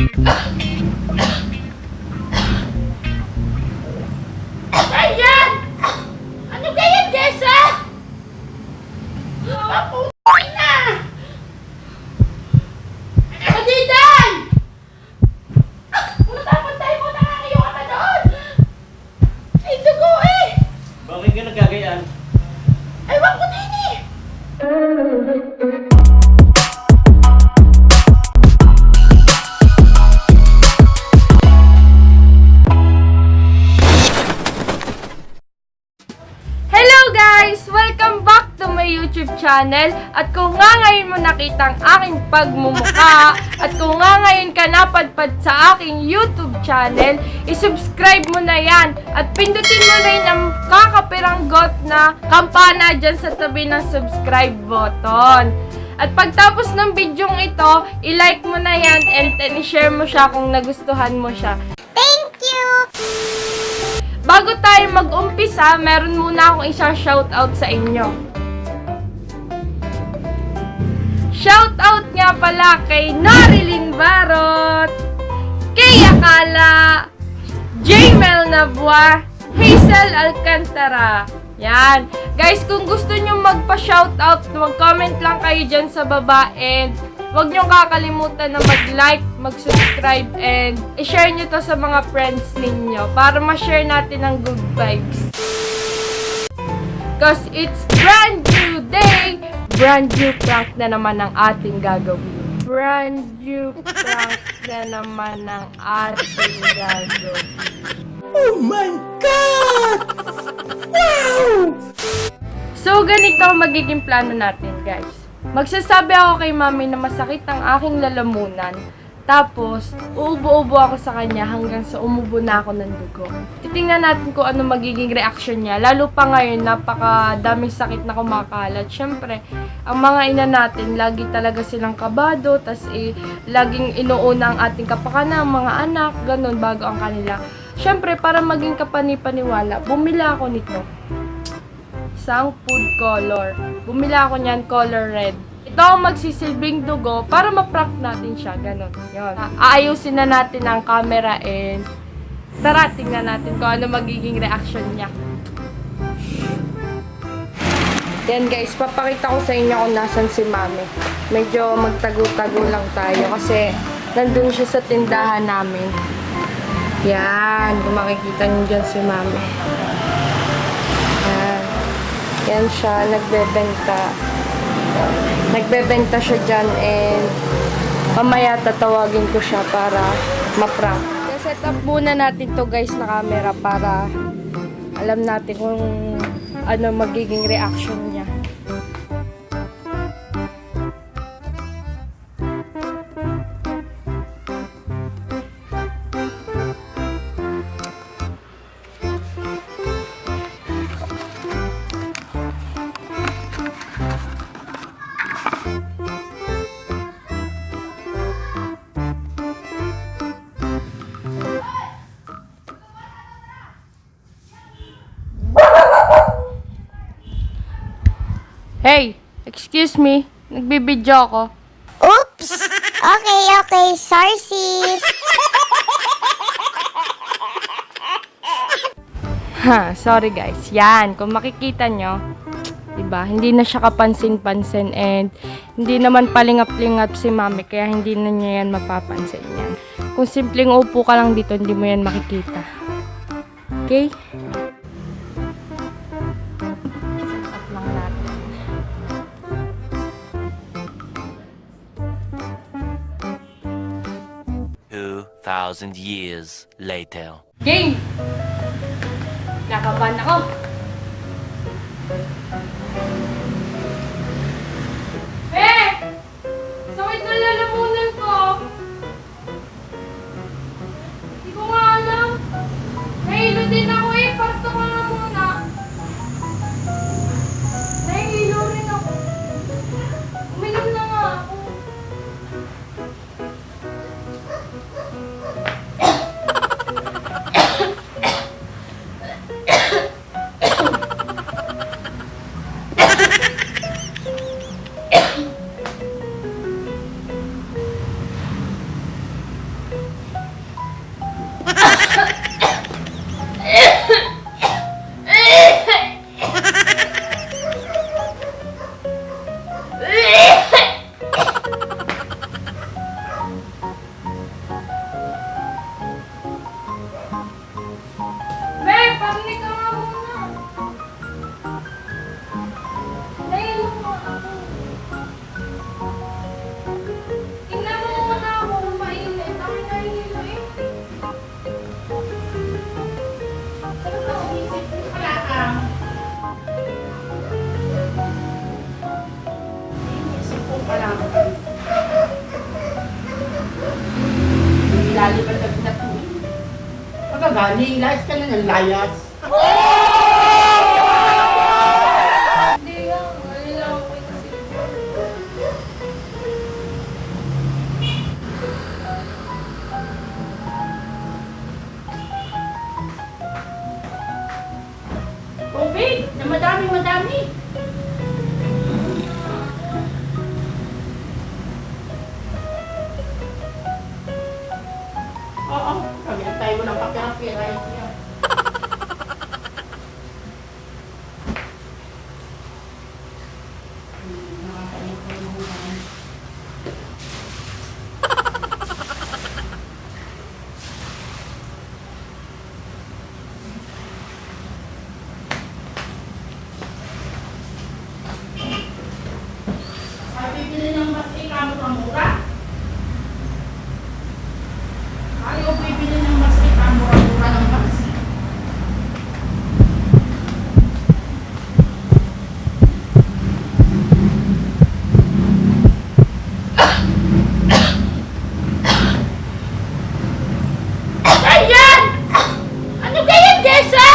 Ayan! Ano kaya, Jessa? Papunin na! Adiday! Pantay mo na kayo ka na doon! Ay, dugo eh! Bakit ka nagkagayaan? Ewan ko din eh! Hello guys! Welcome back to my YouTube channel. At kung nga ngayon mo nakita ang aking pagmumukha at kung nga ngayon ka napadpad sa aking YouTube channel, isubscribe mo na yan at pindutin mo na rin ang kakapiranggot na kampana dyan sa tabi ng subscribe button. At pagtapos ng bidyong ito, i-like mo na yan and then i-share mo siya kung nagustuhan mo siya. Thank you! Bago tayo mag-umpisa, meron muna akong isa-shoutout sa inyo. Shoutout nga pala kay Norilyn Barot, kay Akala, Jamel Nabua, Hazel Alcantara. Yan. Guys, kung gusto nyo magpa-shoutout, mag-comment lang kayo dyan sa baba and huwag nyo kakalimutan na mag-like, mag-subscribe, and i-share nyo to sa mga friends ninyo para ma-share natin ang good vibes. Because it's brand new day, brand new prank na naman ang ating gagawin. Brand new prank na naman ang ating gagawin. Oh my God! Wow! So, ganito magiging plano natin, guys. Magsasabi ako kay mami na masakit ang aking lalamunan. Tapos, uubo-ubo ako sa kanya hanggang sa umubo na ako ng dugo. Titingnan natin kung ano magiging reaction niya. Lalo pa ngayon, napakadaming sakit na kumakalat. Siyempre, ang mga ina natin, lagi talaga silang kabado. Tas laging inuuna ang ating kapakanan, mga anak, ganun, bago ang kanila. Siyempre, para maging kapani-paniwala, bumila ako nito. Isang food color. Bumila ako niyan, color red. Ito ang magsisilbing dugo para ma-prank natin siya. Ganon. Yun. Aayusin na natin ang camera and tara, tingnan natin kung ano magiging reaction niya. Yan guys, papakita ko sa inyo kung nasan si mami. Medyo magtago-tago lang tayo kasi nandun siya sa tindahan namin. Yan, kung makikita niyo dyan si mami. Yan. Yan siya, nagbebenta. Nagbebenta siya dyan and mamaya tatawagin ko siya para ma-prank. Set up muna natin to guys na camera para alam natin kung ano magiging reaction niya. Hey, excuse me. Nagbibidyo ako. Oops! Okay. Sorry, sis. Sorry guys. Yan, kung makikita nyo, diba, hindi na siya kapansin-pansin and hindi naman palingap-lingap si mami kaya hindi na niya yan mapapansin yan. Kung simpleng upo ka lang dito, hindi mo yan makikita. Okay? Set up lang natin. 2,000 years later. Game! Nakaban ako. Sakit na lalamunan ko. Hindi ko nga alam. Nahilo din ako eh. Parto ka nga muna. Nahilo rin ako. Uminom na nga ako. Lalibad-labad na to. Pagkagaling, layas ka na ng layas. Hindi nga, wala lang ako kasi. Tubig, na madami. Oo, kami tayo mo ng kapira-pira. Ay, bibili ng mas ikamura-mura. Ayaw bibili ng mas ikamura-mura ng mas. Ayan! Ano ganyan, Jessa?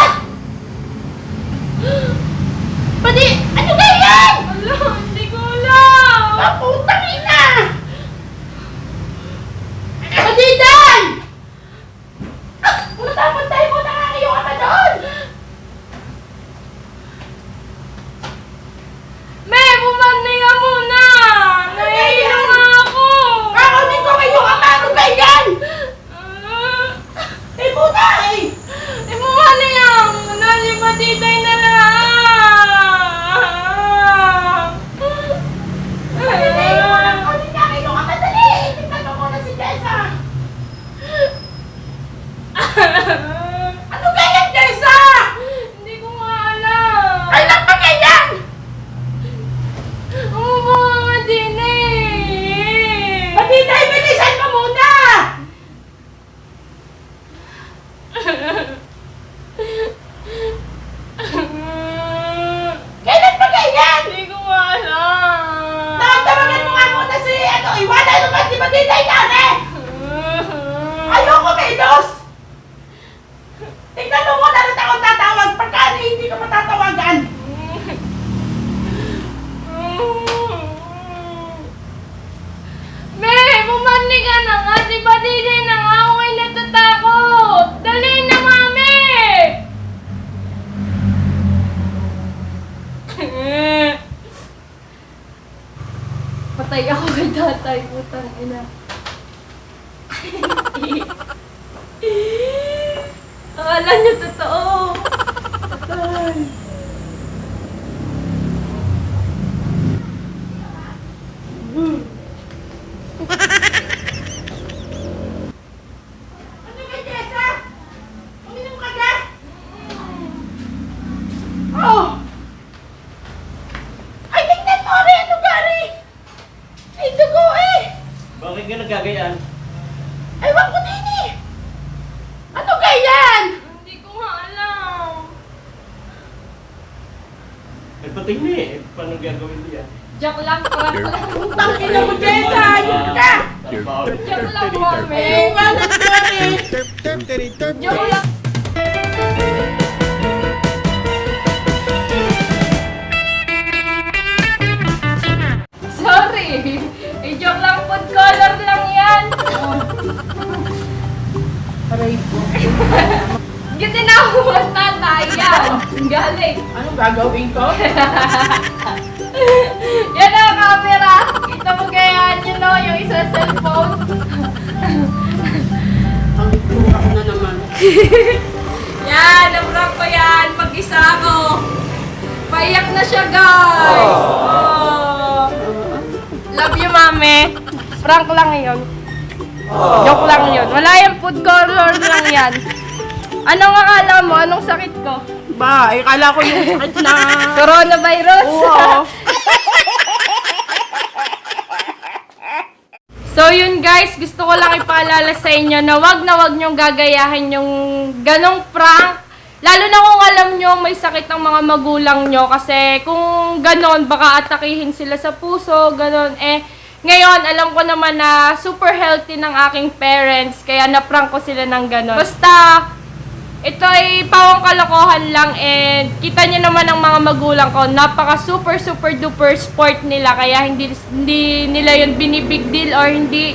Pati, ano ganyan? Wala, hindi ko alam. Putang ina! Madiday! Punta-puntay mo na nga iyong ama doon! Me, bumandi ka muna! Nahihilo nga ako! Kakunin ko ngayong ama! Ano ba yan? Eh, puta eh! Bumandi ka muna! Si Patitay na lang! Madiday mo lang! Kunin niya ngayong ama! Dali! Tingnan mo muna si Jessa! Ano ganyan, Jessa? Hindi ko nga alam! Kailan pa ganyan? Umuha din eh! Madiday, bilisan mo muna! Kailan pa ganyan? Hindi ko nga alam! Nakatawagan mo nga muna si iwanan mo ba si Madiday namin? Ayoko, Medos! Tingnan mo muna na ako tatawag pagka hindi ka matatawagan. Me, bumandi ka na nga! Si Patitay na nga! Ako'y natatakot! Dali na, mami! Patay ako kay tatay, putang ina. Akala niyo totoo. Patay. Ano ba, Jessa? Uminom ka na? Oh! Ay, tingnan mo rin! Ano gari? Ay, dugo eh! Bakit ka nagkagayaan? Ewan ko din eh! Ano ganyan? Hindi ko nga alam. Eh, pating na eh. Paano gagawin niya? Joke lang, prank lang. Utang ina mo, Jessa! Ayun ka! Joke lang, mami. Eh, walang gari! Joke lang. Sorry. Eh, joke lang, food color lang yan. Aray ko. Gitinawag mo tatay yan. Galing. Anong gagawin ko? Yan ang camera. Kita mo kaya yun no, yung isa cellphone. Ang itura ko na naman. Yan, na-prank ko yan. Pag-isa ko. Paiyak na siya, guys. Oh. Love you, mami. Prank lang yun. Joke lang yun. Wala yung food color lang yan. Anong akala mo? Anong sakit ko? Ba, kala ko yung sakit na... Coronavirus? Oo. So yun guys, gusto ko lang ipaalala sa inyo na wag niyong gagayahin yung ganong prank. Lalo na kung alam nyo may sakit ng mga magulang nyo. Kasi kung ganon, baka atakihin sila sa puso, ganon. Eh, Ngayon, alam ko naman na super healthy ng aking parents, kaya na-prank ko sila ng gano'n. Basta, ito ay pawang kalokohan lang and kita nyo naman ang mga magulang ko, napaka super duper sport nila, kaya hindi nila yun binibig deal or hindi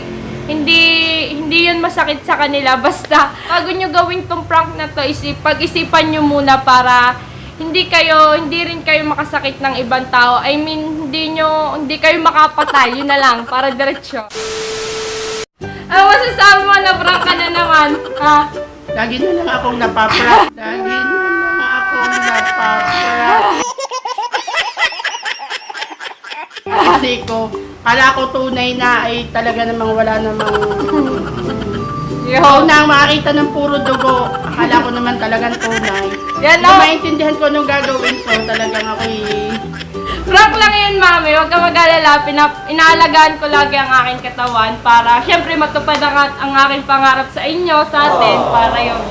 yun masakit sa kanila. Basta, bago nyo gawin tong prank na to, pag-isipan nyo muna para hindi rin kayo makasakit ng ibang tao. I mean, hindi kayo makapatay. Yun na lang, para diretsyo. Ano masasabi mo na prank ka na naman? Ha? Lagi na lang akong napaprank. Lagi na lang akong napaprank. Kasi kala ko tunay na ay talaga namang wala namang... Ikaw na ang makakita ng puro dugo. Akala ko naman talagang tunay. Yan Nung o. maintindihan ko nung gagawin ko, talagang ako'y... Prank lang yun, mami. Huwag ka mag-alala. Inaalagaan ko lagi ang aking katawan para syempre matupad ang aking pangarap sa inyo, sa atin, para yun.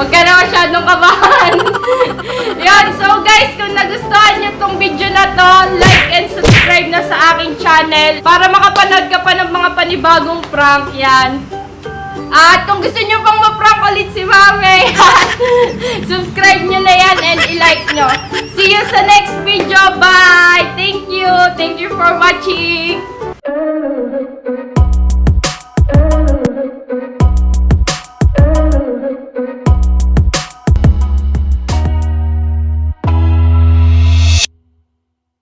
Huwag ka na masyadong kabahan. Yun. So guys, kung nagustuhan nyo tong video na to, like and subscribe na sa aking channel para makapanood ka pa ng mga panibagong prank. Yan. At kung gusto nyo pang ma-prank ulit si Mami, subscribe nyo na yan and i-like nyo. See you sa next video. Bye! Thank you! Thank you for watching!